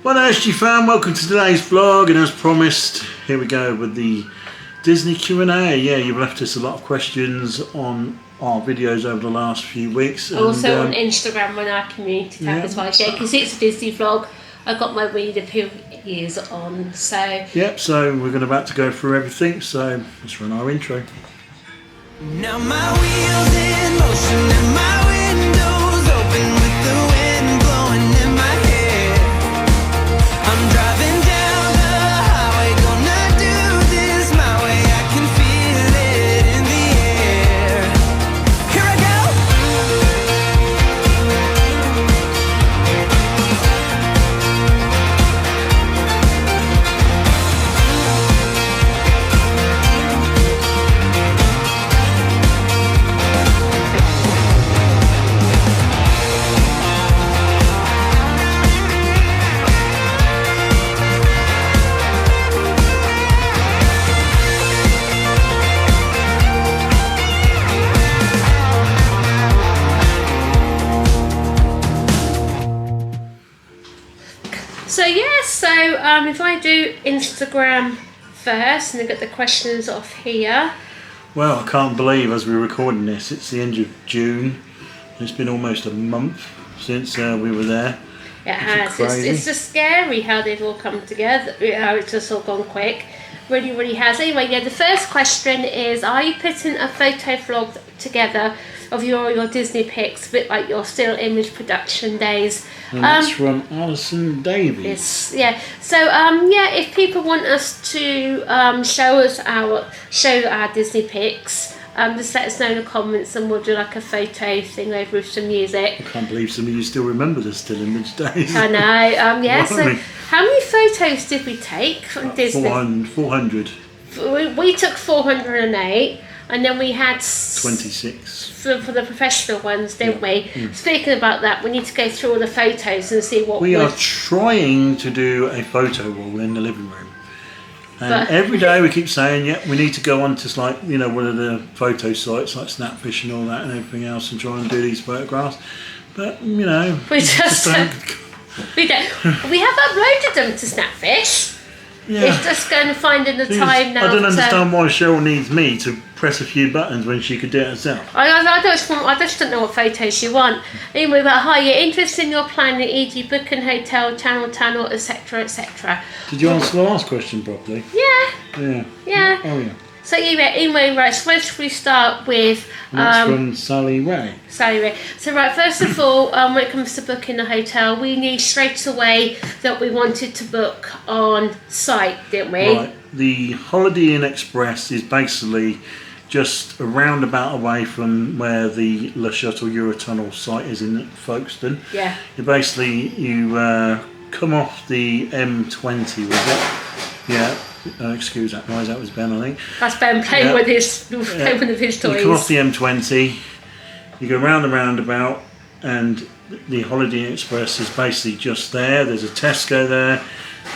Well, SGFAM, welcome to today's vlog, and as promised, here we go with the Disney Q&A. Yeah, you've left us a lot of questions on our videos over the last few weeks. Also on Instagram on our community tab as well, because it's a Disney vlog. I've got my reader years on, so... Yep, so we're about to go through everything, so let's run our intro. Now my wheels in motion and my windows open with the wind blowing in my hair. I'm driving down the highway, gonna do this my way. I can feel it in the air. Here I go. If I do Instagram first and I get the questions off here. Well, I can't believe as we're recording this, it's the end of June. It's been almost a month since we were there. It has. It's just scary how they've all come together, how it's just all gone quick. Really, really has. Anyway, yeah, the first question is, are you putting a photo vlog together of your Disney pics, a bit like your still image production days? And that's from Alison Davies. Yes, yeah. So, if people want us to show our Disney pics, just let us know in the comments and we'll do like a photo thing over with some music. I can't believe some of you still remember the still image days. I know, yeah. So how many photos did we take from Disney? 400. We took 408 and then we had 26 for the professional ones, didn't we? Mm. Speaking about that, we need to go through all the photos and see what we are trying to do a photo wall in the living room. And but every day we keep saying, we need to go on to one of the photo sites like Snapfish and all that and everything else and try and do these photographs. But, we just don't. We have uploaded them to Snapfish. Yeah. It's just going to find in the time now. I don't understand why Cheryl needs me to press a few buttons when she could do it herself. I just don't know what photos you want. Anyway, but hi, you're interested in your plan, e.g. booking hotel, channel, etc., etc. Did you answer the last question properly? Yeah. Yeah. Oh, yeah. So anyway, right, so where should we start with? And that's from Sally Ray. Sally Ray. So right, first of all, when it comes to booking a hotel, we knew straight away that we wanted to book on site, didn't we? Right. The Holiday Inn Express is basically just a roundabout away from where the Le Shuttle Eurotunnel site is in Folkestone. Yeah. You come off the M20, was it? Yeah. Excuse that noise, that was Ben, I think. That's Ben playing with his toys. You come off the M20, you go round the roundabout, and the Holiday Inn Express is basically just there. There's a Tesco there,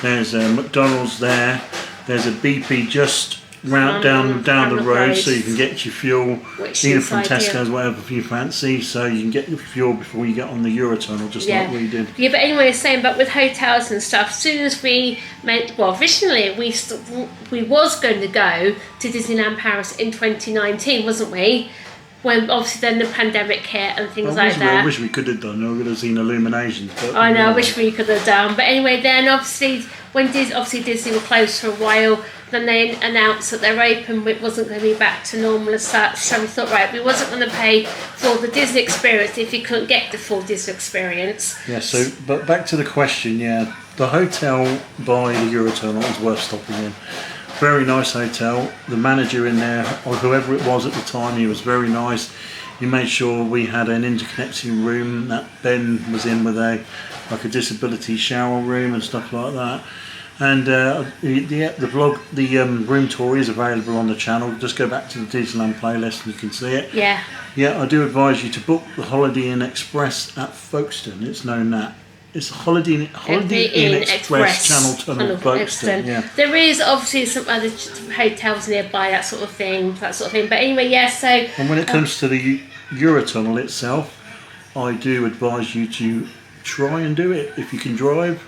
there's a McDonald's there, there's a BP just down the road, so you can get your fuel either from Tesco's, whatever you fancy, so you can get your fuel before you get on the Eurotunnel, just like we did. Yeah, but anyway, saying, but with hotels and stuff, as soon as we originally we was going to go to Disneyland Paris in 2019, wasn't we? When obviously then the pandemic hit and things like that. I wish we could have done. I could have seen Illuminations. But I know. I wish we could have done. But anyway, then obviously when Disney were closed for a while, then they announced that they're open. It wasn't going to be back to normal as such. So we thought, right, we wasn't going to pay for the Disney experience if you couldn't get the full Disney experience. Yeah. So, but back to the question. Yeah, the hotel by the Eurotunnel is worth stopping in. Very nice hotel. The manager in there, or whoever it was at the time, he was very nice. He made sure we had an interconnecting room that Ben was in with a disability shower room and stuff like that. And the room tour is available on the channel. Just go back to the Disneyland playlist and you can see it. Yeah. Yeah, I do advise you to book the Holiday Inn Express at Folkestone. It's known that. It's Holiday Inn Express Channel Tunnel Folkestone. Yeah. There is obviously some other hotels nearby, that sort of thing. But anyway, yeah. So. And when it comes to the Eurotunnel itself, I do advise you to try and do it if you can drive.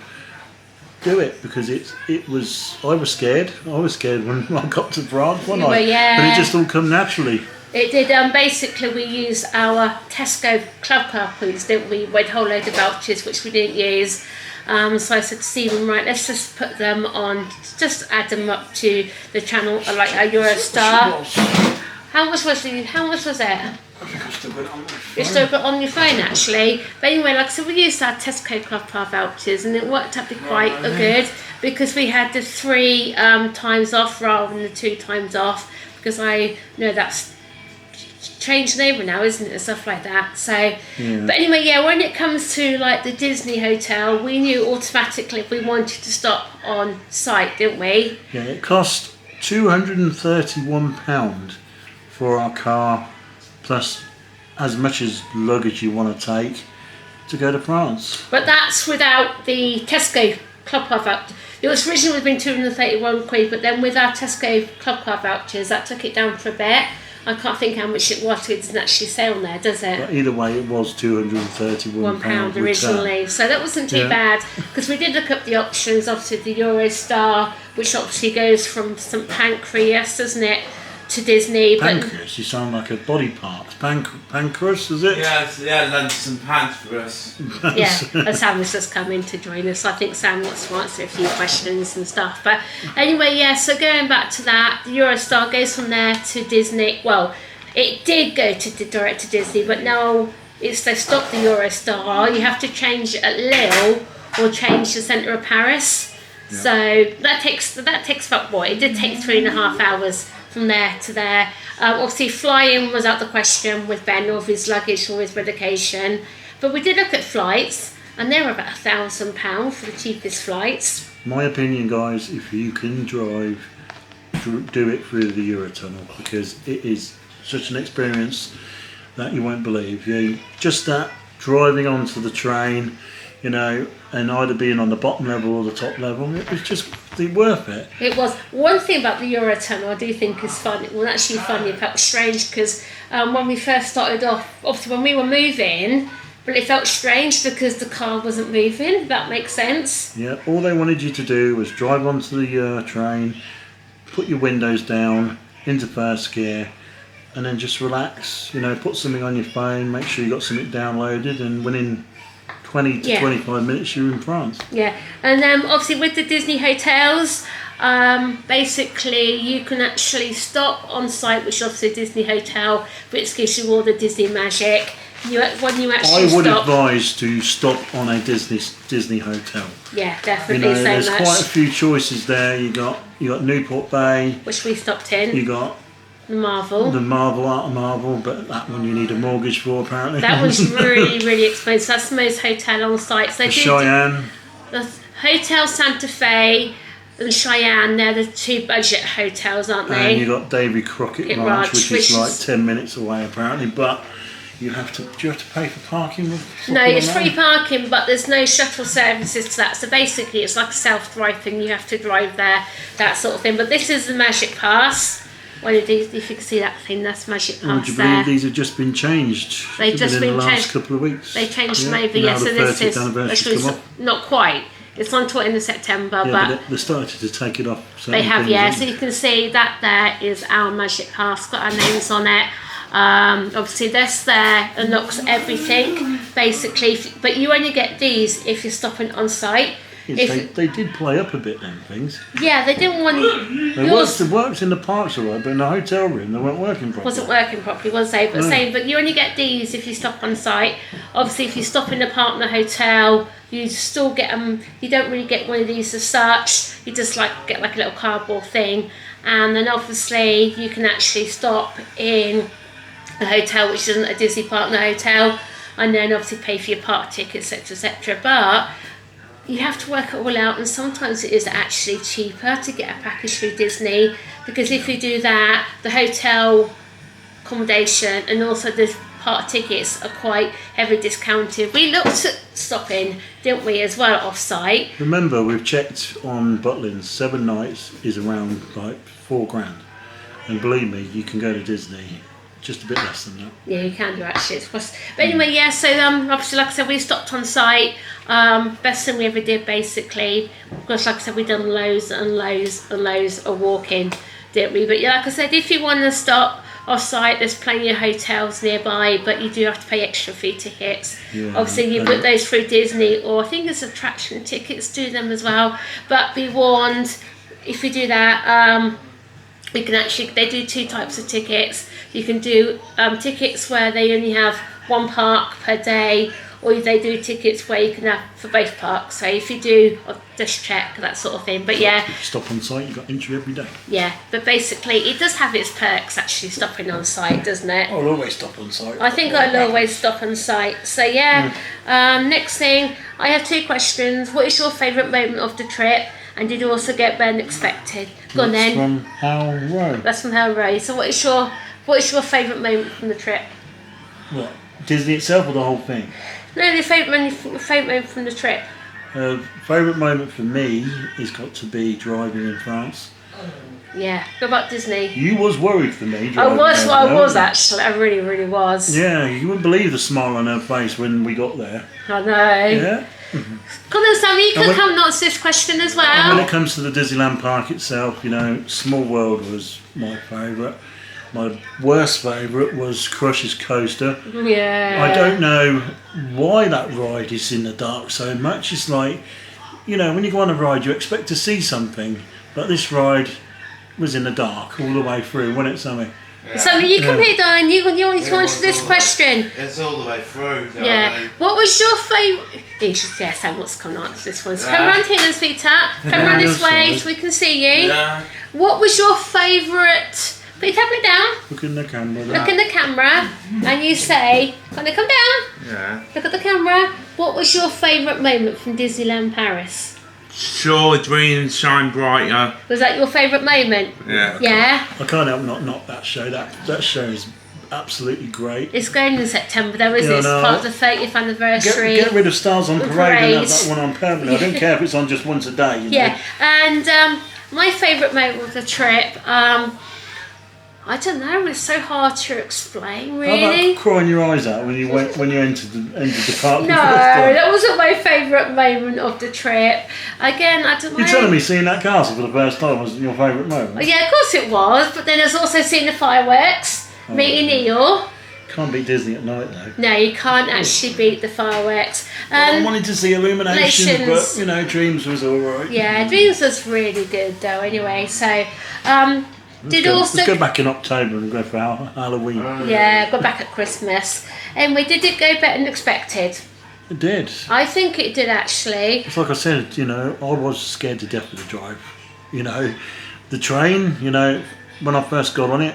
do it because I was scared. I was scared when I got to France, wasn't I? Well, yeah. But it just all come naturally. It did. Basically, we used our Tesco club car points, didn't we? We had a whole load of vouchers which we didn't use. So I said to Stephen, right, let's just put them on, just add them up to the channel, like a Eurostar. How much was it? I think I still got it on my phone. You still got it on your phone, actually. But anyway, like I said, we used our Tesco club car vouchers, and it worked out to be quite good because we had the 3 times off rather than the 2 times off, because I know that's changed over now, isn't it, and stuff like that. So but anyway, yeah, when it comes to like the Disney hotel, we knew automatically if we wanted to stop on site, didn't we? Yeah, it cost £231 for our car, plus as much as luggage you want to take to go to France. But that's without the Tesco club car voucher. It was originally been £231, but then with our Tesco club car vouchers, that took it down for a bit. I can't think how much it was. It doesn't actually say on there, does it? But either way, it was £231 originally, so that wasn't too bad, because we did look up the options. Obviously, the Eurostar, which obviously goes from St Pancras, doesn't it, to Disney. Pancras? You sound like a body part. Pancras, is it? Yeah, London Pancras. Yeah, and Sam has just come in to join us. I think Sam wants to answer a few questions and stuff. But anyway, yeah, so going back to that, the Eurostar goes from there to Disney. Well, it did go to direct to Disney, but now they've stopped the Eurostar. You have to change at Lille or change the centre of Paris. Yeah. So that takes about what? It did take 3.5 hours from there to there. Obviously, flying was out the question with Ben or his luggage or his medication. But we did look at flights, and they were about £1,000 for the cheapest flights. My opinion, guys, if you can drive, do it through the Eurotunnel, because it is such an experience that you won't believe. Just that driving onto the train, and either being on the bottom level or the top level, it was just worth it. It was. One thing about the Eurotunnel I do think is fun. It was actually funny. It felt strange because when we first started off, obviously when we were moving, but it felt strange because the car wasn't moving, if that makes sense. Yeah, all they wanted you to do was drive onto the train, put your windows down into first gear, and then just relax. Put something on your phone, make sure you got something downloaded, and within 20 to 25 minutes you're in France. Yeah, and obviously with the Disney hotels, basically you can actually stop on site, which is obviously a Disney hotel, which gives you all the Disney magic. I would advise to stop on a Disney hotel. Yeah, definitely. There's quite a few choices there. You got Newport Bay, which we stopped in. You got the Marvel Art of Marvel, but that one you need a mortgage for apparently. That was really, really expensive. That's the most hotel on site. So Cheyenne. The Hotel Santa Fe and Cheyenne, they're the 2 budget hotels, aren't they? And you got Davy Crockett Ranch, which is like 10 minutes away apparently, but do you have to pay for parking? No, it's free parking, but there's no shuttle services to that. So basically it's like a self-drive thing. You have to drive there, that sort of thing. But this is the Magic Pass. One of these, if you can see that thing, that's Magic Pass. Would you believe these have just been changed? They've just been in the last changed. Couple of weeks. They changed them over, yeah. So this is not quite. It's on to end of September, but they started to take it off. They have, yeah. So you can see that there is our Magic Pass, got our names on it. Obviously this there unlocks everything basically, but you only get these if you're stopping on site. Yes, they did play up a bit, them things. Yeah, they didn't want. They worked in the parks alright, but in the hotel room they weren't working properly. Wasn't working properly, was they? But but you only get these if you stop on site. Obviously, if you stop in a partner hotel, you still get them. You don't really get one of these as such. You just get like a little cardboard thing, and then obviously you can actually stop in a hotel which isn't a Disney partner hotel, and then obviously pay for your park tickets, etc. But you have to work it all out, and sometimes it is actually cheaper to get a package through Disney, because if you do that, the hotel accommodation and also the park tickets are quite heavily discounted. We looked at stopping, didn't we, as well, off-site. Remember, we've checked on Butlins, 7 nights is around like £4,000, and believe me, you can go to Disney just a bit less than that. Yeah, you can do actually. It's possible. But anyway, yeah. So obviously, like I said, we stopped on site. Best thing we ever did, basically, because like I said, we done loads and loads and loads of walking, didn't we? But yeah, like I said, if you want to stop off site, there's plenty of hotels nearby, but you do have to pay extra fee tickets. Yeah, Obviously, you book those through Disney, or I think it's attraction tickets. Do them as well. But be warned, if you do that, you can actually, they do 2 types of tickets. You can do tickets where they only have 1 park per day, or they do tickets where you can have for both parks. So if you do, just check that sort of thing. But yeah, If you stop on site, you've got entry every day. yeah. But basically, it does have its perks actually stopping on site, doesn't it? I'll always stop on site. I think I'll always stop on site. So yeah, next thing, I have 2 questions. What is your favourite moment of the trip? And did you also get better than expected? Go on That's then. from Hal Rowe. That's from Hell Ray. So what is your favourite moment from the trip? What? Disney itself or the whole thing? No, your favourite moment from the trip. Favourite moment for me has got to be driving in France. Yeah. What about Disney? You was worried for me. I driving was there, actually. I really, really was. Yeah, you wouldn't believe the smile on her face when we got there. I know. Yeah. Come on, Sammy, you can when- come and answer this question as And when well. it comes to the Disneyland Park itself, you know, Small World was my favourite. My worst favourite was Crush's Coaster. Yeah. I don't know why that ride is in the dark so much. It's like, you know, when you go on a ride, you expect to see something, but this ride was in the dark all the way through, wasn't it, Sammy? Sammy, you come here, darling. You want to answer this question. It's all the way through. Yeah. What was your favourite? Yeah, Sam, what's coming on to this one? So come round here then, sweetheart. Come round this way so we can see you. Yeah. What was your favourite? Put your tablet down. Look in the camera. Look in the camera, and you say, "Can they come down?" Yeah. Look at the camera. What was your favourite moment from Disneyland Paris? Sure, dreams shine brighter. Was that your favourite moment? Yeah. Yeah. I can't help not that show. That show is absolutely great. It's going in September though, isn't it? It's no. part of the 30th anniversary. Get rid of Stars on Parade and have Parade. that one on permanently. I don't care if it's on just once a day. You know? Yeah, and my favourite moment of the trip, I don't know, it's so hard to explain, How really. about crying your eyes out when you entered the park? No, the first time? that wasn't my favourite moment of the trip. Again, I don't know. You're telling me seeing that castle for the first time was your favourite moment? Yeah, of course it was, but then there's also seeing the fireworks, meeting Neil. Can't beat Disney at night though. No, you can't actually beat the fireworks. I wanted to see Illuminations, but Illuminations. you know, Dreams was alright. Yeah, Dreams was really good though. Anyway, so Let's go back in October and go for Halloween. yeah, go back at Christmas, and we did it go better than expected. It did. I think it did actually. It's like I said, you know, I was scared to death of the drive. You know, the train, you know, when I first got on it,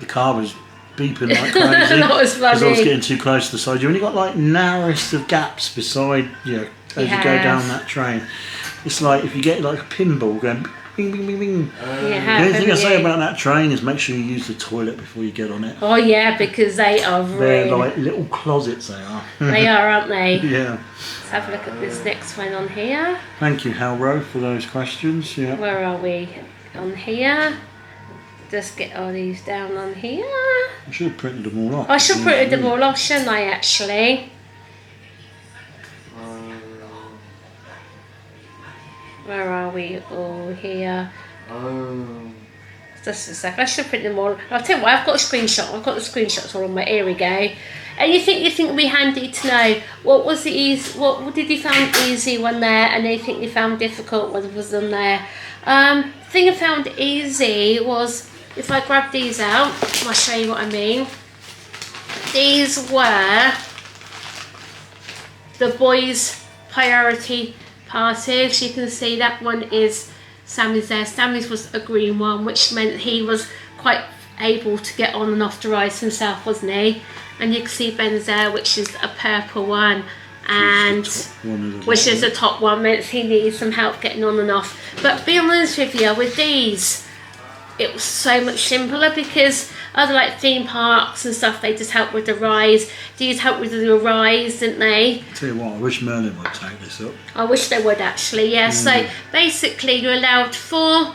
the car was beeping like crazy. That was Because I was funny. getting too close to the side. You only got like narrowest of gaps beside you as you go have. down that train. It's like if you get like a pinball going bing bing bing bing. You The have, only thing I haven't say you? about that train is make sure you use the toilet before you get on it. Oh yeah, because they are They're really. like little closets they are. They are, aren't they? Yeah. Let's have a look at this next one on here. Thank you, Hal Rowe, for those questions. Yeah. Where are we? On here. Just get all these down on here. I should have printed them all off. I should put them all off, shouldn't I, actually? Where are we? All here. Just a sec. I should print them all. I'll tell you what, I've got a screenshot. I've got the screenshots all on my. Here we go. And you think it'd be handy to know what was the easy, what did you found easy one there, and anything you found difficult what was on there. Thing I found easy was if I grab these out, I'll show you what I mean. These were the boys' priority passes. You can see that one is Sammy's there. Sammy's was a green one, which meant he was quite able to get on and off the rides himself, wasn't he? And you can see Ben's there, which is a purple one, and which is the top one, means he needs some help getting on and off. But being honest with you, with these, it was so much simpler because other like theme parks and stuff, they just help with the rides. These help with the rides, didn't they? Tell you what, I wish Merlin would take this up. I wish they would actually, yeah. So basically you're allowed 4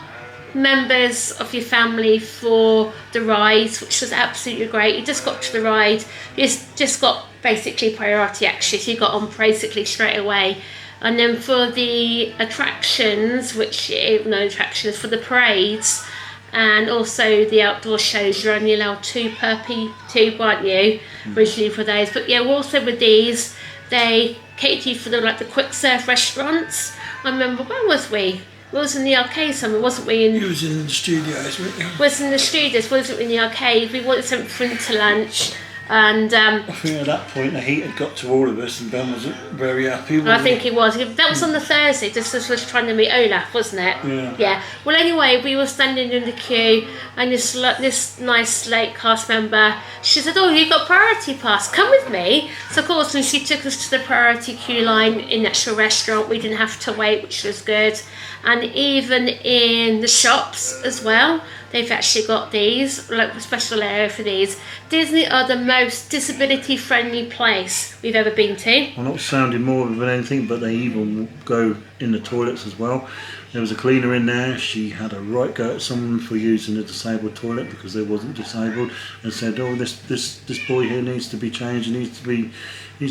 members of your family for the rides, which was absolutely great. You just got to the ride, you just got basically priority access. You got on basically straight away. And then for the attractions, which no attractions, for the parades and also the outdoor shows, you're only allowed 2 per tube, aren't you? Originally for those. But yeah, also with these, they cater you for the quick serve restaurants. I remember, where was we? We was in the arcade somewhere, wasn't we? You was in the studios, weren't you? Was in the studios, wasn't we, in the arcade? We wanted something for winter lunch. And I think at that point the heat had got to all of us, and Ben wasn't very happy. I think he was. That was on the Thursday. This was trying to meet Olaf, wasn't it? Yeah. Well, anyway, we were standing in the queue, and this nice late cast member, she said, "Oh, you got priority pass. Come with me." So of course, when she took us to the priority queue line in the actual restaurant, we didn't have to wait, which was good. And even in the shops as well, they've actually got these, like a special area for these. Disney are the most disability-friendly place we've ever been to. I'm not sounding more than anything, but they even go in the toilets as well. There was a cleaner in there. She had a right go at someone for using a disabled toilet because they wasn't disabled, and said, "Oh, this boy here needs to be changed. Needs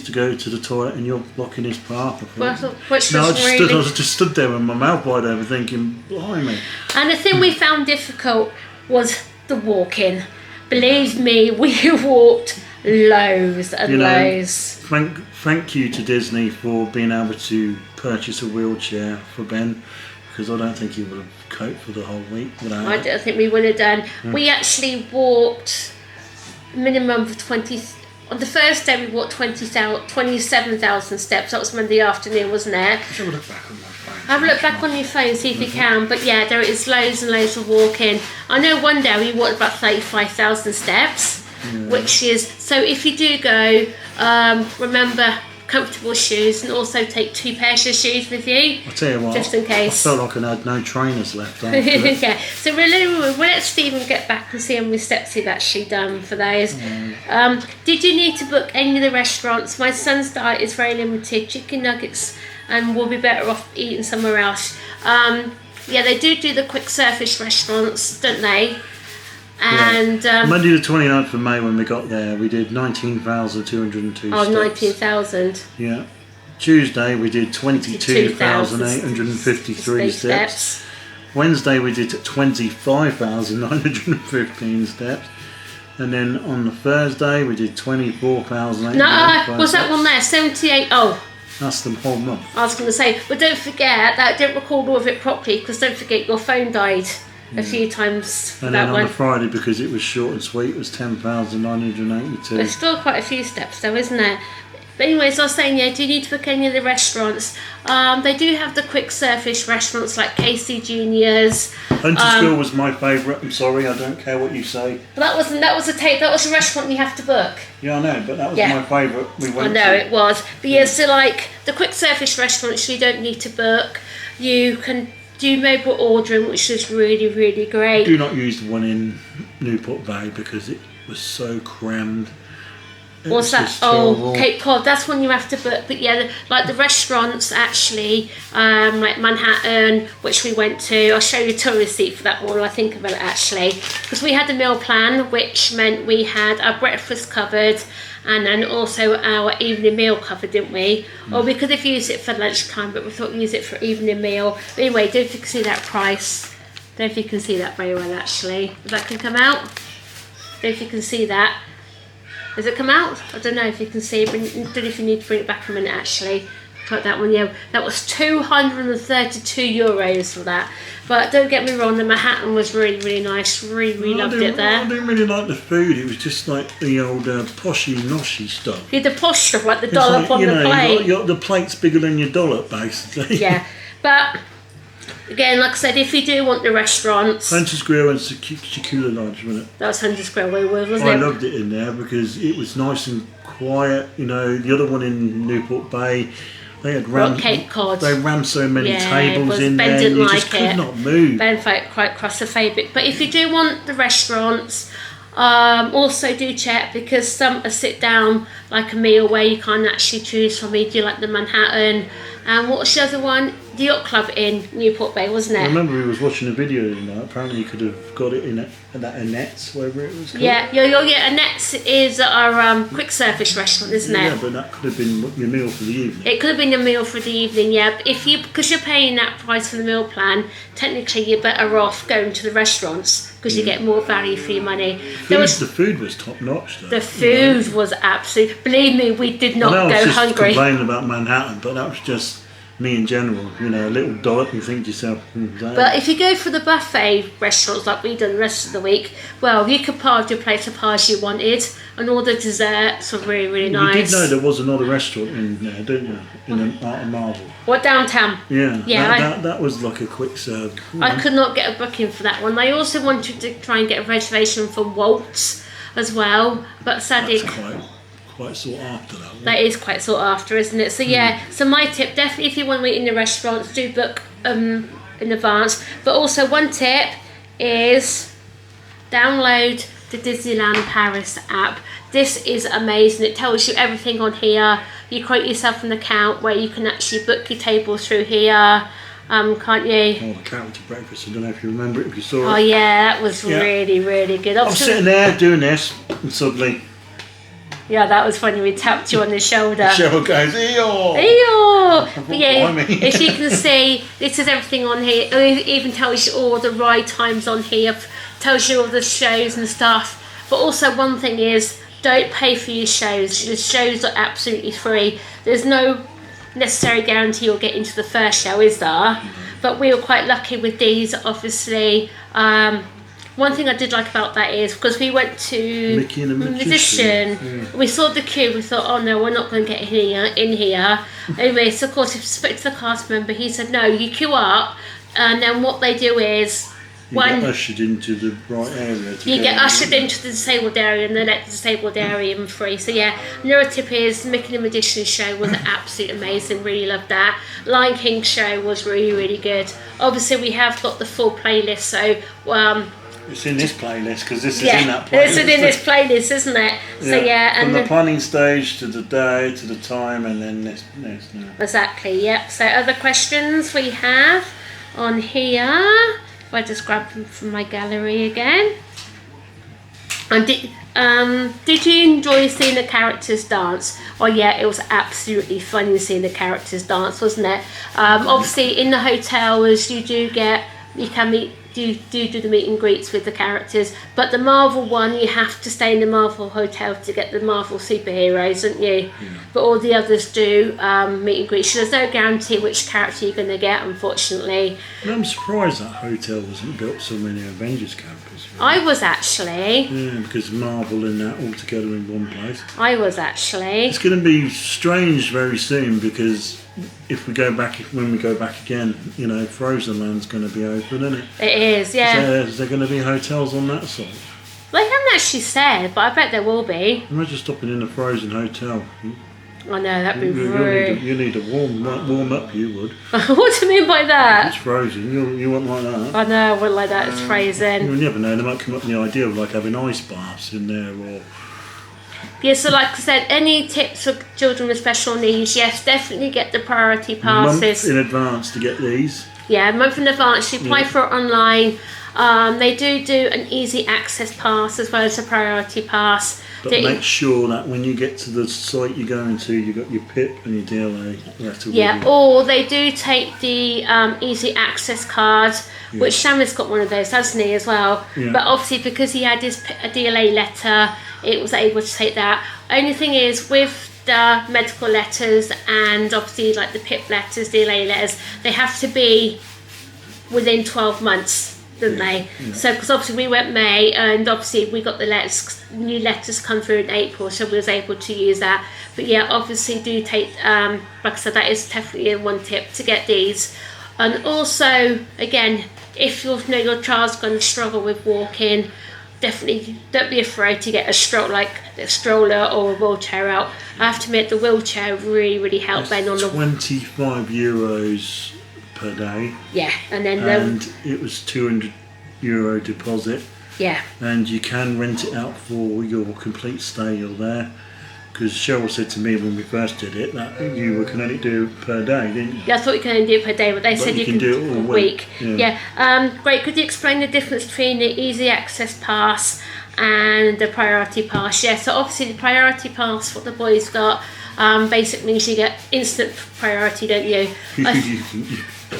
to go to the toilet, and you're blocking his path." I just stood there with my mouth wide open, thinking, "Blimey!" And the thing we found difficult was the walking. Believe me, we walked loads and loads. Thank you to Disney for being able to purchase a wheelchair for Ben, because I don't think he would have coped for the whole week without I don't think we would have done. We actually walked minimum of 20. On the first day we walked 27,000 steps. That was Monday afternoon, wasn't it? Have a look back on my phone. Have a look back on your phone, see if you can. But yeah, there is loads and loads of walking. I know one day we walked about 35,000 steps, which is, so if you do go, remember comfortable shoes, and also take 2 pairs of shoes with you. I'll tell you what, just in case. I felt like I had no trainers left after it. Yeah, so we'll let Stephen get back and see how many steps he'd actually done for those. Did you need to book any of the restaurants? My son's diet is very limited, chicken nuggets, and we'll be better off eating somewhere else. Yeah, they do the quick service restaurants, don't they? And Monday the 29th of May, when we got there, we did 19,202 steps. 19,000. Yeah. Tuesday we did 22,853 steps. Wednesday we did 25,915 steps. And then on the Thursday we did 24,800. No, was that one there? 78. Oh. That's the whole month. I was going to say, but don't forget that I didn't record all of it properly, because don't forget your phone died a few times for and that then one. on the Friday, because it was short and sweet, it was 10,982. There's still quite a few steps though, isn't there? But anyways, I was saying, yeah, do you need to book any of the restaurants? They do have the quick service restaurants like Casey Junior's. Huntersville was my favourite. I'm sorry, I don't care what you say. But that was a restaurant you have to book. Yeah, I know, but that was my favourite. We went. I know it was, but yeah, so like the quick service restaurants, you don't need to book. You can do mobile ordering, which is really, really great. Do not use the one in Newport Bay because it was so crammed. What's that? Oh, Cape Cod. That's one you have to book. But yeah, like the restaurants actually, like Manhattan, which we went to. I'll show you a tour receipt for that one. I think about it actually, because we had a meal plan, which meant we had our breakfast covered, and then also our evening meal covered, didn't we? Or we could have used it for lunchtime, but we thought we'd use it for evening meal. But anyway, don't know if you can see that price. Don't know if you can see that very well actually. If that can come out. Don't know if you can see that. Does it come out? I don't know if you can see. But I don't know if you need to bring it back a minute actually. Put that one, yeah. That was 232 euros for that. But don't get me wrong, the Manhattan was really, really nice. Really loved it there. I didn't really like the food. It was just like the old poshy noshy stuff. Yeah, the posh stuff, like the dollop on the plate. The plate's bigger than your dollop, basically. Yeah, but again, like I said, if you do want the restaurants, Hunter's Grill and Chicula Lodge, wasn't it? that was Hunter's Grill, wasn't it? I loved it in there because it was nice and quiet. You know, the other one in Newport Bay, they had Cape Cod. They rammed so many tables in Ben there, didn't you like just could not move. Ben felt quite claustrophobic. But if you do want the restaurants, also do check, because some are sit down like a meal where you can't actually choose from. You do like the Manhattan, And what's the other one? The Yacht Club in Newport Bay, wasn't it? I remember we was watching a video and apparently you could have got it in that Annette's, whatever it was called. Yeah, Annette's is our quick service restaurant, isn't it? Yeah, but that could have been your meal for the evening. It could have been a meal for the evening, yeah. But because you're paying that price for the meal plan, technically you're better off going to the restaurants because you get more value for your money. The food was top notch though. The food was absolute. Believe me, we did not I go was just hungry. complaining about Manhattan, but that was just me in general. A little dot and think to yourself. But if you go for the buffet restaurants like we done the rest of the week, well, you could park your plate of pies you wanted, and all the desserts were really, really nice. You did know there was another restaurant in there, didn't you? In Art and Marble. What, downtown? Yeah. Yeah. That was like a quick serve. I could not get a booking for that one. I also wanted to try and get a reservation for Waltz as well, but sadly. That's quite sought after, that one. That is quite sought after, isn't it? So yeah, so my tip, definitely if you want to eat in the restaurants, do book in advance. But also one tip is download the Disneyland Paris app. This is amazing. It tells you everything on here. You create yourself an account where you can actually book your tables through here. Can't you? Oh, the character breakfast. I don't know if you remember it, if you saw it. Oh yeah, that was really, really good. I'm sitting there doing this and suddenly... Yeah, that was funny. We tapped you on the shoulder. The show goes, eeyore! Eeyore! But yeah, if you can see, this is everything on here. It even tells you all the ride times on here. Tells you all the shows and stuff. But also one thing is, don't pay for your shows. The shows are absolutely free. There's no necessary guarantee you'll get into the first show, is there? But we were quite lucky with these, obviously. One thing I did like about that is because we went to Mickey and the Magician. We saw the queue. We thought, oh no, we're not going to get in here. Anyway, so of course, if you spoke to the cast member, he said, no, you queue up, and then what they do is you get ushered into the right area. You get ushered into the disabled area, and they let the disabled area in free. So yeah, another tip is Mickey and the Magician show was absolutely amazing. Really loved that. Lion King show was really, really good. Obviously, we have got the full playlist, so. It's in this playlist because this is in that playlist. It's in this playlist, isn't it? So yeah, and from the planning stage to the day to the time, and then this. Exactly. Yep. So other questions we have on here. If I just grab them from my gallery again. And did you enjoy seeing the characters dance? Oh yeah, it was absolutely funny seeing the characters dance, wasn't it? Obviously, in the hotels you can meet. Do the meet and greets with the characters, but the Marvel one, you have to stay in the Marvel hotel to get the Marvel superheroes, don't you? Yeah. But all the others do meet and greets. So there's no guarantee which character you're going to get, unfortunately. I'm surprised that hotel wasn't built so many Avengers campers. Really. I was actually. Yeah, because Marvel and that all together in one place. I was actually. It's going to be strange very soon because if we go back, when we go back again, Frozen Land's going to be open, isn't it? It is, yeah. So is there going to be hotels on that side? They haven't actually said, but I bet there will be. Imagine stopping in a Frozen hotel. I know, that'd be rude. You need a warm up, you would. What do you mean by that? It's Frozen, you wouldn't like that. I know, I wouldn't like that, it's Frozen. You never know, they might come up with the idea of like having ice baths in there or... Yeah, so like I said, any tips for children with special needs, yes, definitely get the priority passes. A month in advance to get these. Yeah, a month in advance. You apply for it online. They do an easy access pass as well as a priority pass. But make sure that when you get to the site you're going to, you've got your PIP and your DLA letter with you. Or they do take the easy access card, which Sam has got one of those, hasn't he, as well? Yeah. But obviously because he had his DLA letter, it was able to take that. Only thing is with the medical letters and obviously like the PIP letters, DLA letters, they have to be within 12 months, don't they? Yeah. So because obviously we went May and obviously we got the new letters come through in April, so we was able to use that. But yeah, obviously do take, like I said, that is definitely one tip to get these. And also, again, if your child's going to struggle with walking, definitely don't be afraid to get a stroller or a wheelchair out. I have to admit the wheelchair really helped Ben on the... €25 per day. Yeah, and then it was €200 deposit. Yeah. And you can rent it out for your complete stay you're there. because Cheryl said to me when we first did it that you can only do per day, didn't you? Yeah, I thought you could only do it per day, but they said you can do it all week. Yeah. Great. Could you explain the difference between the easy access pass and the priority pass? Yeah, so obviously the priority pass, what the boys got, basically means you get instant priority, don't you?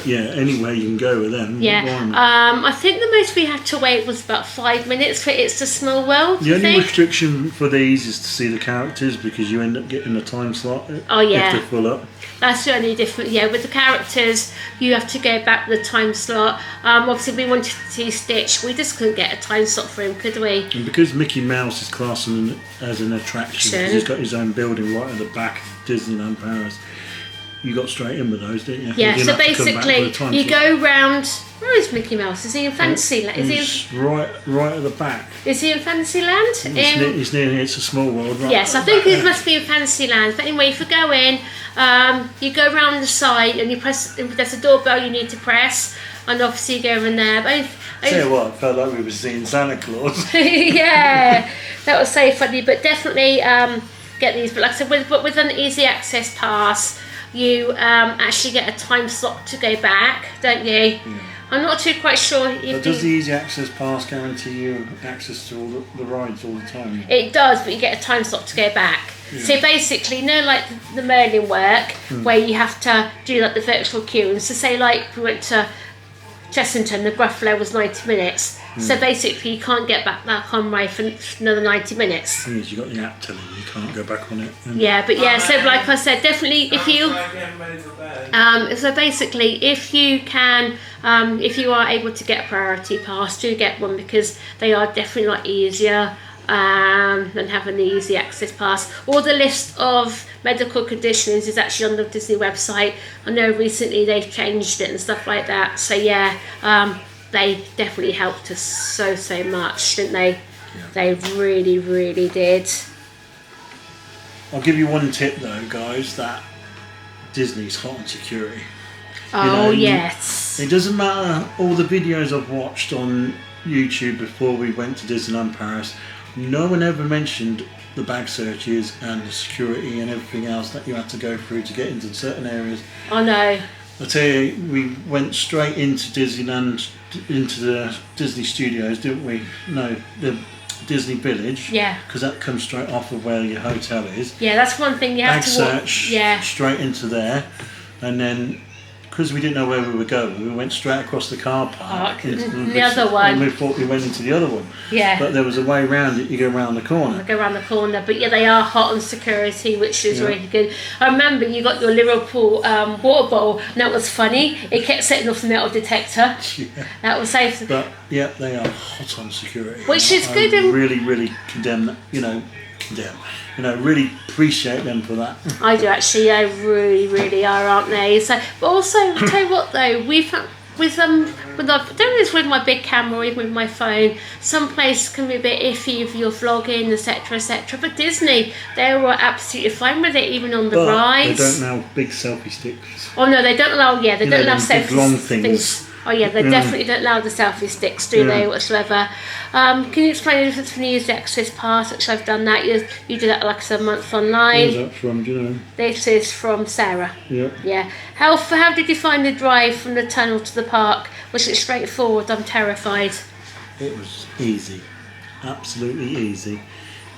Anywhere you can go with them. Yeah. I think the most we had to wait was about 5 minutes for It's a Small World. The only restriction for these is to see the characters, because you end up getting a time slot if they're full up. That's the only difference. Yeah, with the characters, you have to go back with the time slot. Obviously, we wanted to see Stitch. We just couldn't get a time slot for him, could we? And because Mickey Mouse is classed as an attraction, because he's got his own building right at the back of Disneyland Paris, you got straight in with those, didn't you? Yeah, so basically, you go round. Where is Mickey Mouse? Is he in Fantasyland? He's right at the back. Is he in Fantasyland? He's near It's a Small World, right? Yes, I think he must be in Fantasyland. But anyway, if you go in, you go round the side and you press. There's a doorbell you need to press, and obviously you go in there. But tell you what, I felt like we were seeing Santa Claus. Yeah, that was so funny. But definitely get these. But like I said, with an easy access pass, you actually get a time slot to go back, don't you? Yeah. I'm not quite sure. But does the easy access pass guarantee you access to all the rides all the time? It does, but you get a time slot to go back. Yeah. So basically, like the Merlin work, where you have to do like the virtual queue. And so say like we went to Chessington, the Gruffalo was 90 minutes. So basically, you can't get back on ride for another 90 minutes. The thing is, you got the app telling you can't go back on it. Yeah, but yeah, so like I said, definitely if you. So basically, if you can, if you are able to get a priority pass, do get one, because they are definitely a lot easier than having the easy access pass. All the list of medical conditions is actually on the Disney website. I know recently they've changed it and stuff like that. So yeah, they definitely helped us so much, didn't they? Yeah. They really, really did. I'll give you one tip though, guys, that Disney's hot on security. Oh, yes. It doesn't matter all the videos I've watched on YouTube before we went to Disneyland Paris, no one ever mentioned the bag searches and the security and everything else that you had to go through to get into certain areas. I know. I tell you, we went straight into Disneyland, into the Disney Studios, didn't we? No, the Disney Village. Yeah. Because that comes straight off of where your hotel is. Yeah, that's one thing you have to search. Yeah. Straight into there, and then because we didn't know where we were going, we went straight across the car park. The other one. And we thought we went into the other one. Yeah. But there was a way around it. You go around the corner. Go around the corner, but yeah, they are hot on security, which is really good. I remember you got your Liverpool water bottle, and that was funny. It kept setting off the metal detector. Yeah. That was safe. But yeah, they are hot on security. Which is good. I really condemn that. Really appreciate them for that. I do actually. They really are, aren't they? So, but also, I'll tell you what though, with my big camera or even with my phone, some places can be a bit iffy if you're vlogging, etc. But Disney, they were absolutely fine with it, even on the rides. They don't allow big selfie sticks. Oh no, they don't allow. Yeah, they don't allow selfie long things. Oh yeah, they definitely don't allow the selfie sticks, do they, whatsoever? Can you explain the difference between the easy access pass, which I've done that, you did that like a month online. Where's that from, do you know? This is from Sarah. Yeah. Yeah. How did you find the drive from the tunnel to the park? Was it straightforward? I'm terrified. It was easy. Absolutely easy.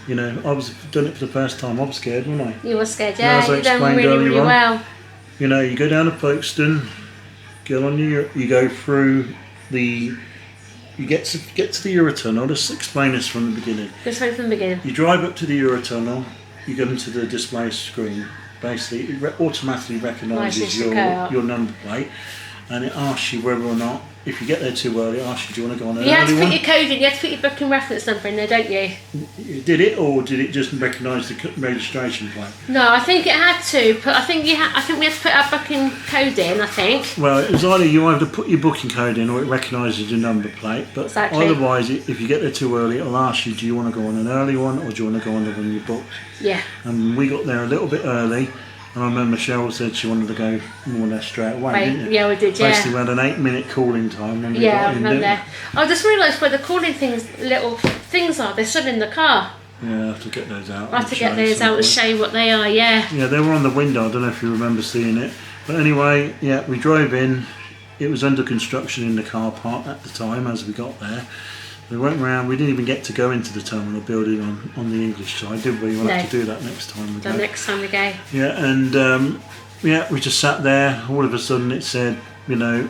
I was done it for the first time, I was scared, wasn't I? You were scared, yeah, you done really well. You go down to Folkestone, you go through you get to the Eurotunnel. Just explain this from the beginning. Explain from the beginning. You drive up to the Eurotunnel, you go into the display screen. Basically, it automatically recognises your number plate, and it asks you whether or not, if you get there too early, it asks you, do you want to go on an early one? You have to put your code in, you have to put your booking reference number in there, don't you? Did it, or did it just recognise the registration plate? No, I think it had to, but I think we had to put our booking code in, I think. Well, it was either you either put your booking code in or it recognises your number plate, but otherwise, if you get there too early, it'll ask you, do you want to go on an early one or do you want to go on the one you booked? Yeah. And we got there a little bit early. And I remember Cheryl said she wanted to go more or less straight away, didn't you? Yeah, we did, yeah. Basically, we had an 8-minute calling time I remember that. I just realised where the calling little things are, they're still in the car. Yeah, I have to get those out. I'll have to get those out and show you what they are, yeah. Yeah, they were on the window. I don't know if you remember seeing it. But anyway, yeah, we drove in. It was under construction in the car park at the time as we got there. We went round. We didn't even get to go into the terminal building on the English side, did we? We'll have to do that next time we go. The next time we go. Yeah, and yeah, we just sat there. All of a sudden it said, you know,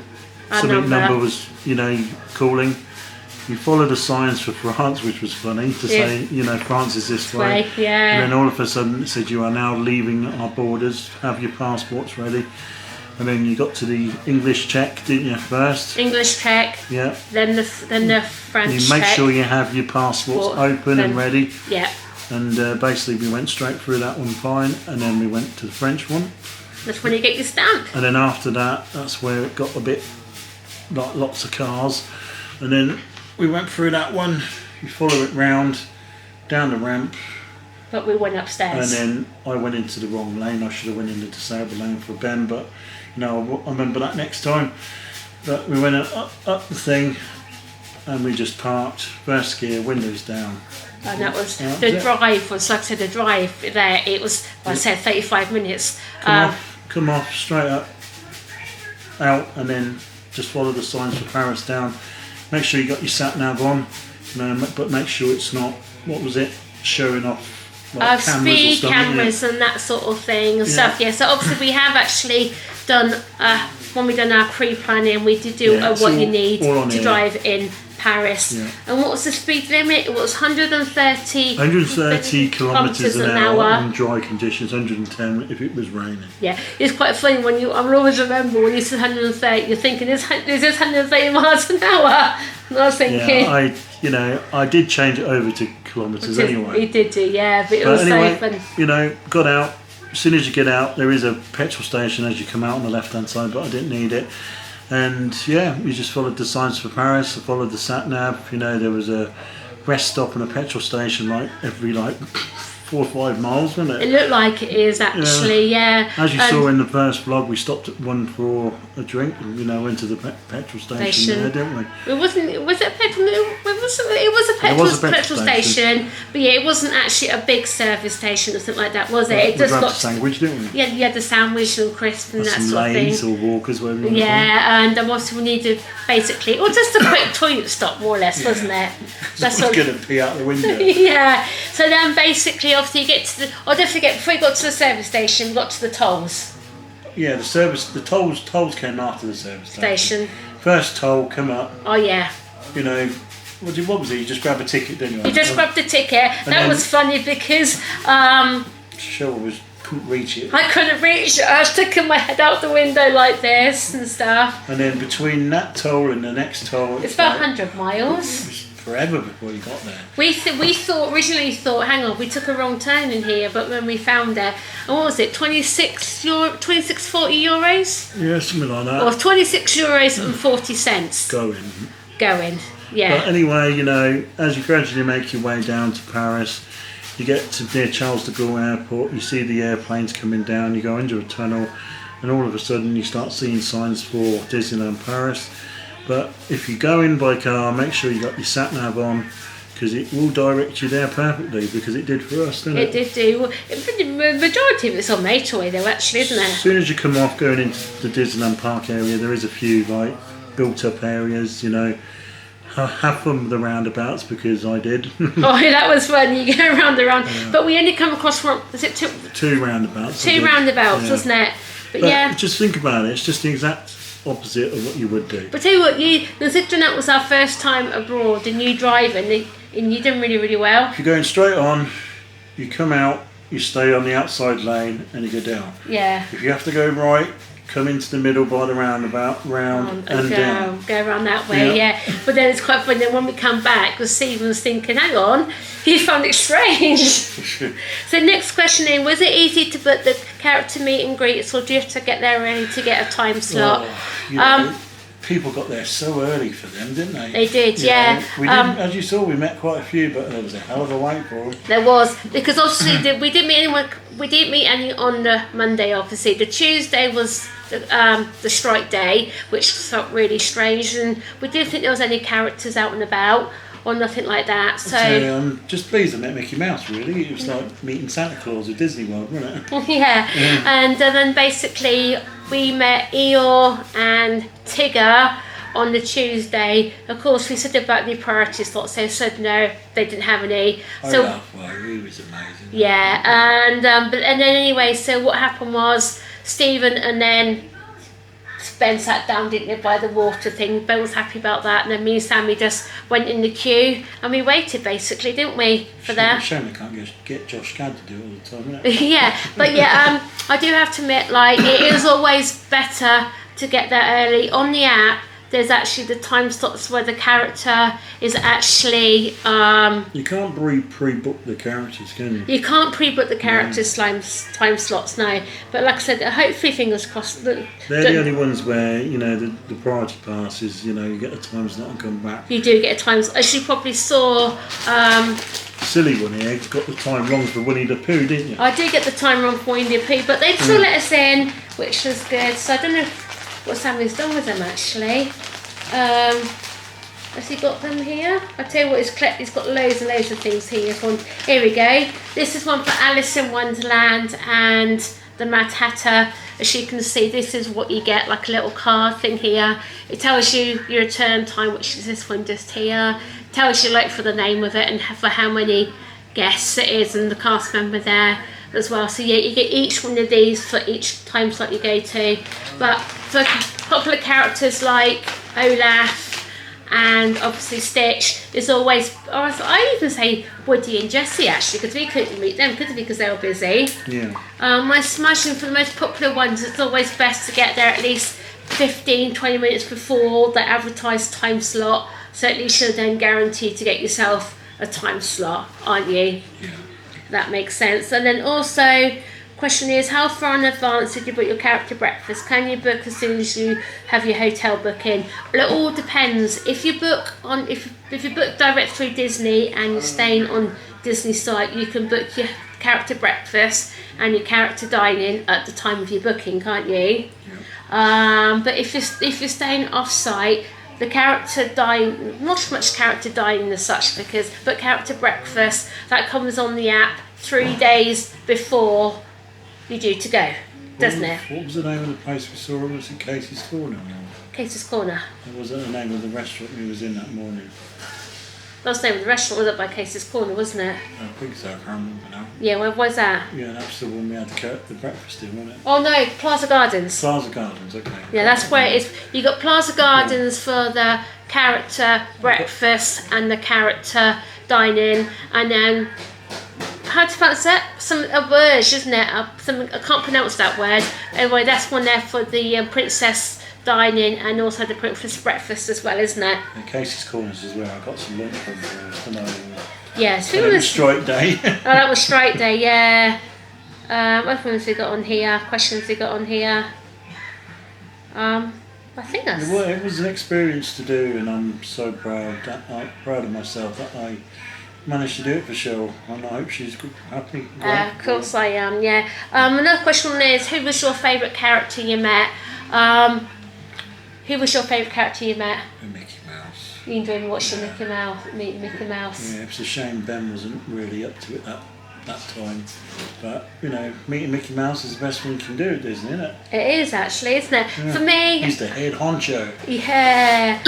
something number was, you know, calling. We followed the signs for France, which was funny to say, you know, France is this way. Yeah. And then all of a sudden it said, you are now leaving our borders. Have your passports ready. And then you got to the English check, didn't you, first? English check. Yeah. Then the French check. You make sure you have your passports open and ready. Yeah. And basically we went straight through that one fine, and then we went to the French one. That's when you get your stamp. And then after that, that's where it got a bit like lots of cars. And then we went through that one. You follow it round, down the ramp. But we went upstairs. And then I went into the wrong lane. I should have went into the disabled lane for Ben, but you know, I remember that next time. But we went up the thing, and we just parked, first gear, windows down. And that was, the drive was, like I said, the drive there, it was, I said 35 minutes. Come off, straight up, out, and then just follow the signs for Paris down. Make sure you got your sat nav on, you know, but make sure it's not, what was it, showing off like speed cameras and that sort of thing and stuff. Yeah, so obviously we have actually done, when we done our pre-planning, we did do what you need to drive in Paris. Yeah. And what was the speed limit? It was 130 kilometres an hour in dry conditions, 110 if it was raining. Yeah, it's quite funny when you, I will always remember when you said 130, you're thinking, is this 130 miles an hour? And I was thinking... Yeah, I did change it over to kilometres anyway. You did do, yeah, but it was anyway, so fun. You know, got out. As soon as you get out, there is a petrol station as you come out on the left-hand side, but I didn't need it. And yeah, we just followed the signs for Paris. I followed the sat nav. You know, there was a rest stop and a petrol station like every 4 or 5 miles, wasn't it? It looked like it is actually, yeah. As you saw in the first vlog, we stopped at one for a drink and, you know, went to the petrol station there, didn't we? It wasn't, was it a petrol? It was a petrol station, but yeah, it wasn't actually a big service station or something like that, was it? Well, it just got a sandwich, didn't we? Yeah, you had the sandwich and crisps and that some sort of Lays thing. Or Walkers, whatever you want yeah, and obviously we needed basically, or just a quick toilet stop, more or less, wasn't it? That's what I was going to pee out the window. Yeah, so then basically, obviously, you get to the, or don't forget, before you got to the service station, we got to the tolls. Yeah, the tolls came after the service station. First toll, come up. Oh yeah. You know, what was it? You just grab a ticket, didn't you? You just grabbed the ticket. That was funny because couldn't reach it. I couldn't reach it. I was sticking my head out the window like this and stuff. And then between that toll and the next toll, it's about 100 miles. It was forever before you got there. We originally thought, hang on, we took a wrong turn in here, but when we found it, and what was it, 26.40 euros? Yeah, something like that. Or 26 euros and 40 cents. Going, yeah. But anyway, you know, as you gradually make your way down to Paris, you get to near Charles de Gaulle Airport, you see the airplanes coming down, you go under a tunnel, and all of a sudden you start seeing signs for Disneyland Paris. But if you go in by car, make sure you got your sat nav on, because it will direct you there perfectly, because it did for us, didn't it? It did do. The majority of it's on motorway though, actually, isn't it? As soon as you come off going into the Disneyland Park area, there is a few like built up areas, you know. Have fun with the roundabouts, because I did. Oh, that was fun. You go around the round. Yeah. But we only come across one, is it two roundabouts? Two roundabouts, yeah. Wasn't it? But yeah. Just think about it. It's just the exact opposite of what you would do. But tell you what, considering that was our first time abroad and you driving, and you done really, really well. If you're going straight on, you come out, you stay on the outside lane, and you go down. Yeah. If you have to go right, come into the middle by the roundabout, round and down. Go around that way, yeah. But then it's quite funny, then when we come back, because Stephen was thinking, hang on, he found it strange. So next question then, was it easy to book the character meet and greets, or do you have to get there early to get a time slot? People got there so early for them, didn't they? They did, yeah. We didn't, as you saw, we met quite a few, but there was a hell of a wait for them. There was, because obviously we didn't meet anyone. We didn't meet any on the Monday. Obviously, the Tuesday was the strike day, which felt really strange, and we didn't think there was any characters out and about. or nothing like that. So I'm just pleased I met Mickey Mouse, really. It was like meeting Santa Claus at Disney World, wasn't it? yeah. And then basically we met Eeyore and Tigger on the Tuesday. Of course, we said about the priority slots, they said no, they didn't have any. So well, he was amazing. yeah, and then anyway, so what happened was Stephen and then Ben sat down, didn't they, by the water thing. Ben was happy about that, and then me and Sammy just went in the queue and we waited, basically, didn't we, for that? Shame they can't get Josh Gad to do it all the time, isn't it? Yeah, but yeah, I do have to admit, like, it is always better to get there early. On the app, there's actually the time slots where the character is actually you can't pre-book the characters, can you? You can't pre-book the characters' time slots, no. But like I said, hopefully, fingers crossed. They're the only ones where, you know, the priority passes, you know, you get a time slot and come back. You do get a time slot. As you probably saw, silly one here, got the time wrong for Winnie the Pooh, didn't you? I did get the time wrong for Winnie the Pooh, but they still let us in, which was good. So I don't know what Sammy's done with them, actually. Has he got them here? I tell you what, he's got loads and loads of things here. Here we go. This is one for Alice in Wonderland and the Mad Hatter. As you can see, this is what you get, like a little card thing here. It tells you your return time, which is this one just here. It tells you like for the name of it and for how many guests it is and the cast member there as well. So yeah, you get each one of these for each time slot you go to. But for popular characters like Olaf and obviously Stitch, there's always, or I even say Woody and Jessie, actually, because we couldn't meet them, could we, because they were busy. Yeah. I imagine for the most popular ones, it's always best to get there at least 15-20 minutes before the advertised time slot, so at least you're then guaranteed to get yourself a time slot, aren't you? Yeah. That makes sense. And then also, question is, how far in advance did you book your character breakfast? Can you book as soon as you have your hotel booking? Well, it all depends. If you book on, if you book direct through Disney and you're staying on Disney site, you can book your character breakfast and your character dining at the time of your booking, can't you? Yeah. But if you're staying off site, the character dining, not so much character dining as such, but character breakfast, that comes on the app 3 days before you're due to go, doesn't it? What was the name of the place we saw? Was it Casey's Corner? Casey's Corner. What was the name of the restaurant we was in that morning? That was the name of the restaurant, was up by Casey's Corner, wasn't it? I think so, I can't remember now. Yeah, where was that? Yeah, that's the one we had the breakfast in, wasn't it? Oh no, Plaza Gardens. Plaza Gardens, okay. Yeah, that's where it is. You got Plaza Gardens for the character breakfast and the character dining, and then how to pronounce that? A word, isn't it? I can't pronounce that word. Anyway, that's one there for the princess dining and also the princess breakfast as well, isn't it? And Casey's Corners as well. I got some lunch from there. Yes, it was strike day. Oh, that was strike day, yeah. What things we got on here? Questions we got on here? I think that's... It was an experience to do, and I'm so proud of myself that I managed to do it for Cheryl, and I hope she's happy. Of course I am, yeah. Another question is, who was your favourite character you met? Who was your favourite character you met? Mickey Mouse. You enjoyed watching Mickey Mouse. Yeah, it's a shame Ben wasn't really up to it that time. But, you know, meeting Mickey Mouse is the best thing you can do at Disney, isn't it? It is, actually, isn't it? Yeah. For me... He's the head honcho. Yeah.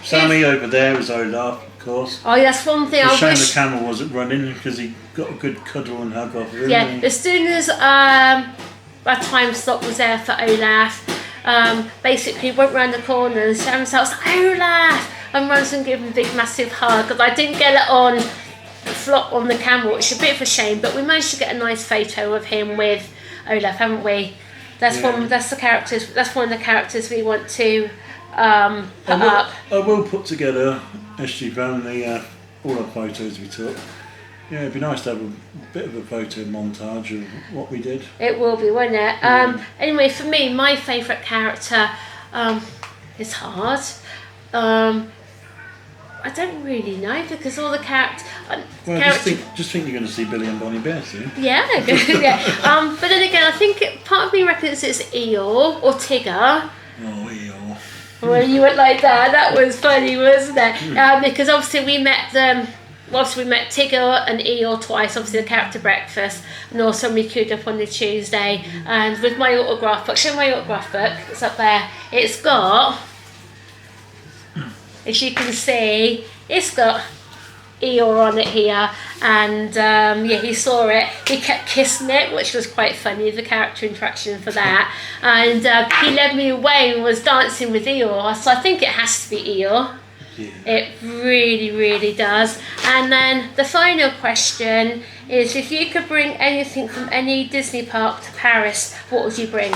Sammy over there is Olaf, of course. Oh, that's one thing I wish... It's a shame the camera wasn't running because he got a good cuddle and hug off him. Yeah, as soon as a time slot was there for Olaf, basically went round the corner and Sam was like, Olaf! And runs and gave him a big massive hug, because I didn't get it on the camera, which is a bit of a shame, but we managed to get a nice photo of him with Olaf, haven't we? That's one of the characters we want to put up. I will put together SGFAM all our photos we took. Yeah, it'd be nice to have a bit of a photo montage of what we did. It will be, won't it? Anyway, for me, my favourite character is hard. I don't really know, because all the characters... Just think you're going to see Billy and Bonnie Bear soon. Yeah, yeah. But then again, I think part of me reckons it's Eeyore or Tigger. Oh, Eeyore. When you went like that, that was funny, wasn't it? Because obviously we met them. Obviously we met Tigger and Eeyore twice, obviously the character breakfast, and also we queued up on the Tuesday, and with my autograph book, show my autograph book, it's up there, it's got, as you can see, it's got Eeyore on it here, and yeah, he saw it, he kept kissing it, which was quite funny, the character interaction for that, and he led me away and was dancing with Eeyore, so I think it has to be Eeyore. Yeah. It really, really does. And then the final question is, if you could bring anything from any Disney park to Paris, what would you bring?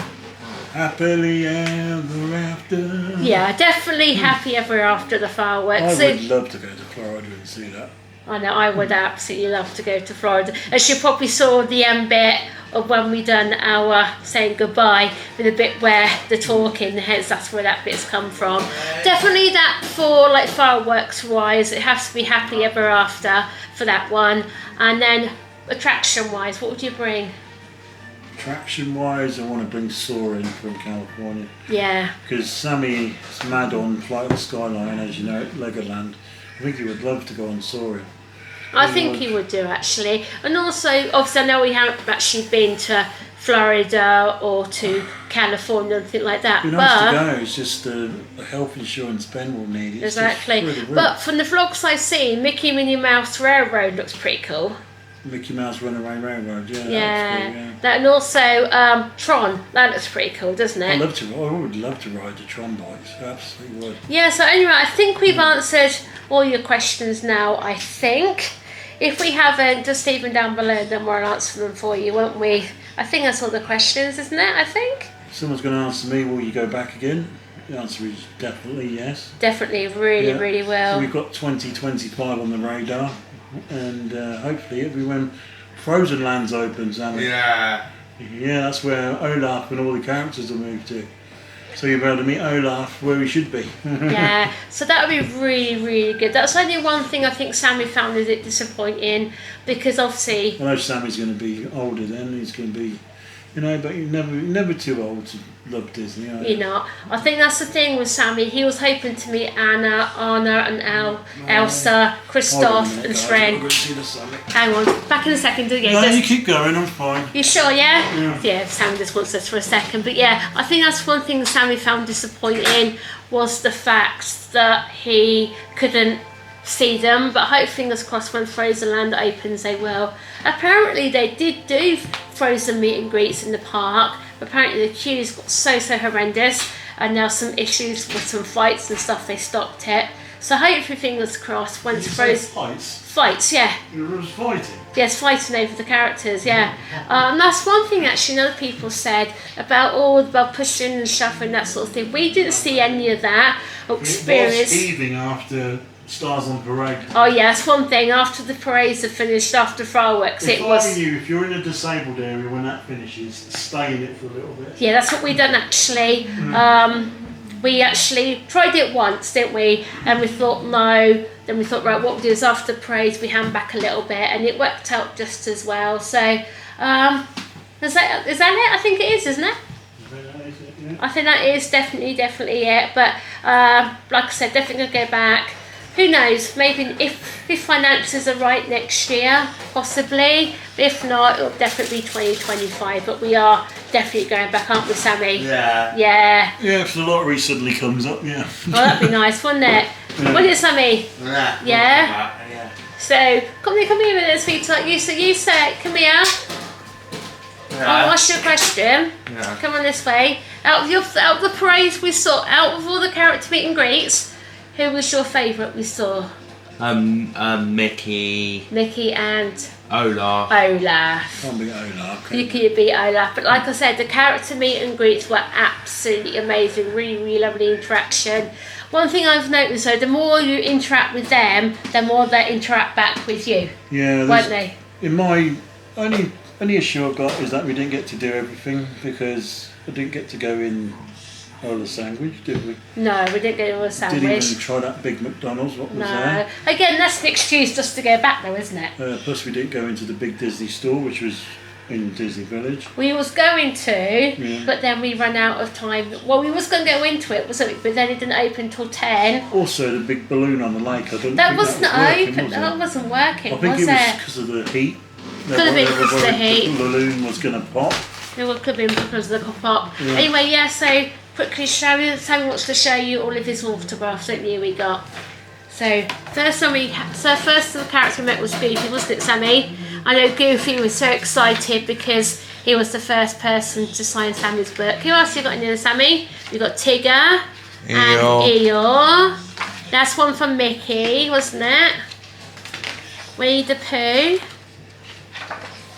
Happily ever after. Yeah, definitely happy ever after the fireworks. I would love to go to Florida and see that. I know, I would absolutely love to go to Florida. As you probably saw the end bit of when we done our saying goodbye, with a bit where the talking, hence that's where that bit's come from. Definitely that for like fireworks wise, it has to be happy ever after for that one. And then attraction wise, what would you bring? Attraction wise, I want to bring Soarin' from California. Yeah. Because Sammy's mad on Flight of the Skyline, as you know, at Legoland. I think he would love to go on Soarin'. I think he would do actually. And also, obviously I know we haven't actually been to Florida or to California or anything like that. It'd be nice to go, it's just the health insurance Ben will need. It's exactly. Really but from the vlogs I've seen, Mickey Minnie Mouse Railroad looks pretty cool. Mickey Mouse Runaway Railroad, yeah. Yeah. Cool, yeah. That, and also Tron, that looks pretty cool, doesn't it? I would love to ride the Tron bikes, I absolutely would. Yeah, so anyway, I think we've answered all your questions now, I think. If we haven't, just leave them down below, then we'll answer them for you, won't we? I think that's all the questions, isn't it, I think? Someone's going to answer me, will you go back again? The answer is definitely yes. Definitely, really will. So we've got 2025 on the radar, and hopefully it'll be when Frozen Land's open, Sammy. Yeah. Yeah, that's where Olaf and all the characters will move to. So you'll be able to meet Olaf where he should be. Yeah, so that would be really good. That's only one thing I think Sammy found a bit disappointing, because obviously... I know Sammy's going to be older then, he's going to be, you know, but you're never too old to love Disney, are you? You're not. I think that's the thing with Sammy, he was hoping to meet Anna and Elsa, Kristoff and Sren. Hang on, back in a second. Yeah, no, you keep going, I'm fine. You sure, yeah? Yeah, Sammy just wants us for a second. But yeah, I think that's one thing Sammy found disappointing, was the fact that he couldn't see them, but hope, fingers crossed, when Frozen Land opens they will. Apparently they did do Frozen meet and greets in the park, but apparently the queues got so horrendous, and there are some issues with some fights and stuff, they stopped it. So hopefully, fingers crossed, once Frozen... Fights, yeah. You were fighting? Yes, fighting over the characters, yeah. That's one thing actually other people said about pushing and shoving, that sort of thing. We didn't see any of that or experience. It was heaving after Stars on Parade. Oh yeah, that's one thing. After the parades are finished, after fireworks, if you're in a disabled area when that finishes, stay in it for a little bit. Yeah, that's what we done actually. We actually tried it once, didn't we? And we thought no. Then we thought, right, what we'll do is after the parades we hang back a little bit, and it worked out just as well. So, is that it? I think it is, isn't it? I think that is definitely it. But like I said, definitely gonna go back. Who knows? Maybe if finances are right next year, possibly. But if not, it'll definitely be 2025. But we are definitely going back, aren't we, Sammy? Yeah. Yeah. Yeah, if the lottery suddenly comes up, yeah. Well, that'd be nice, wouldn't it? Yeah. Wouldn't it, Sammy? Yeah. Yeah. So come here with it, sweetheart. You say, come here. Yeah. I'll ask you a question. Yeah. Come on this way. Out of the parades we saw, out of all the character meet and greets, who was your favourite we saw? Mickey. Mickey and Olaf. Can't be Olaf. You could be Olaf, but like I said, the character meet and greets were absolutely amazing. Really lovely interaction. One thing I've noticed though, the more you interact with them, the more they interact back with you. Yeah, won't they? In my only issue I've got is that we didn't get to do everything because I didn't get to go in the sandwich, did we? No, we didn't get all the sandwich. Didn't even try that big McDonald's. What was there? Again, that's an excuse just to go back though, isn't it? Plus we didn't go into the big Disney store, which was in Disney Village. We was going to, but then we ran out of time. Well, we was going to go into it, wasn't we? But then it didn't open till 10. Also, the big balloon on the lake. I don't That think wasn't that was open. working, That wasn't working, I think was it was it? because of the heat. Could have been because of the heat. The balloon was going to pop. It could have been because of the pop-up. Anyway, yeah, so quickly Sammy wants to show you all of his autographs, don't you, we got. So first the character we met was Goofy, wasn't it, Sammy? I know Goofy was so excited because he was the first person to sign Sammy's book. Who else you got in there, Sammy? You got Tigger and Eeyore. That's one from Mickey, wasn't it? Winnie the Pooh.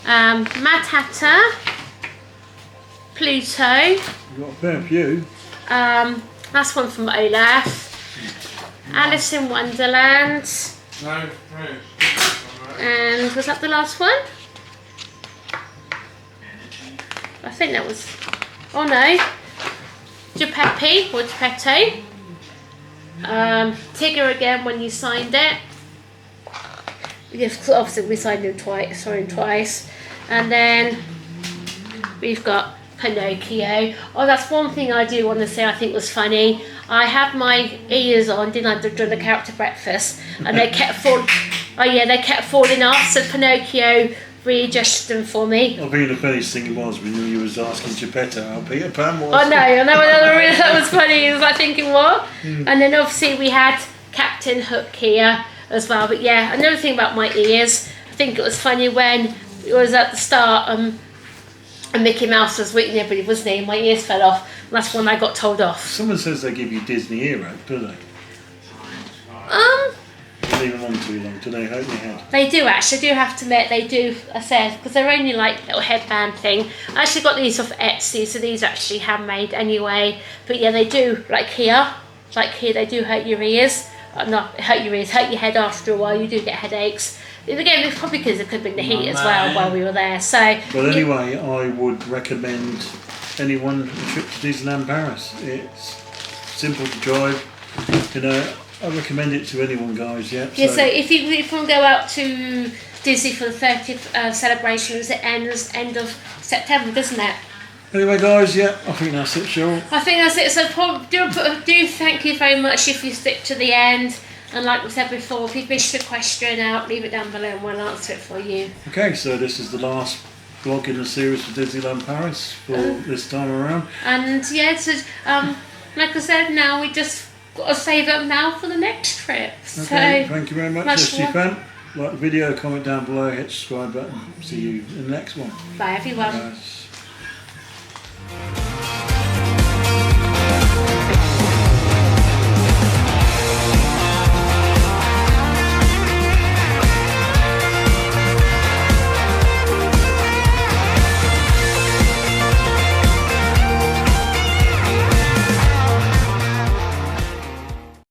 Mad Hatter. Pluto. You got a fair few. That's one from Olaf. Alice in Wonderland. No. And was that the last one? I think that was. Oh no. Geppetto or Geppetto. Tigger again when you signed it. Yes, obviously we signed him twice. And then we've got Pinocchio. Oh, that's one thing I do want to say I think was funny. I had my ears on, didn't I, during the character breakfast, and they kept falling off, so Pinocchio readjusted them for me. I think the funniest thing was when you was asking Geppetto how Peter Pan was. Oh no, that was funny. It was like thinking what? And then obviously we had Captain Hook here as well. But yeah, another thing about my ears, I think it was funny when it was at the start, and Mickey Mouse was waiting everybody, wasn't he? And my ears fell off. And that's when I got told off. Someone says they give you Disney earache, do they? You leave them on too long, do they hurt your head? They do actually. I do have to admit they do. I said because they're only like little headband thing. I actually got these off Etsy, so these are actually handmade anyway. But yeah, they do. Like here, they do hurt your ears. Not hurt your ears, hurt your head after a while. You do get headaches. Again, it's probably because it could have been the heat as well while we were there. So. Well, anyway, I would recommend anyone a trip to Disneyland Paris. It's simple to drive. You know, I recommend it to anyone, guys. Yeah. Yeah. So if you want to go out to Disney for the 30th celebrations, it ends end of September, doesn't it? Anyway, guys, yeah, I think that's it, Cheryl. I think that's it. So do thank you very much if you stick to the end. And like we said before, if you've missed a question out, leave it down below and we'll answer it for you. Okay, so this is the last vlog in the series for Disneyland Paris for this time around. And yeah, so like I said, now we just got to save up now for the next trip. Okay, so thank you very much, SGFAM. Like the video, comment down below, hit the subscribe button. See you in the next one. Bye everyone. Bye.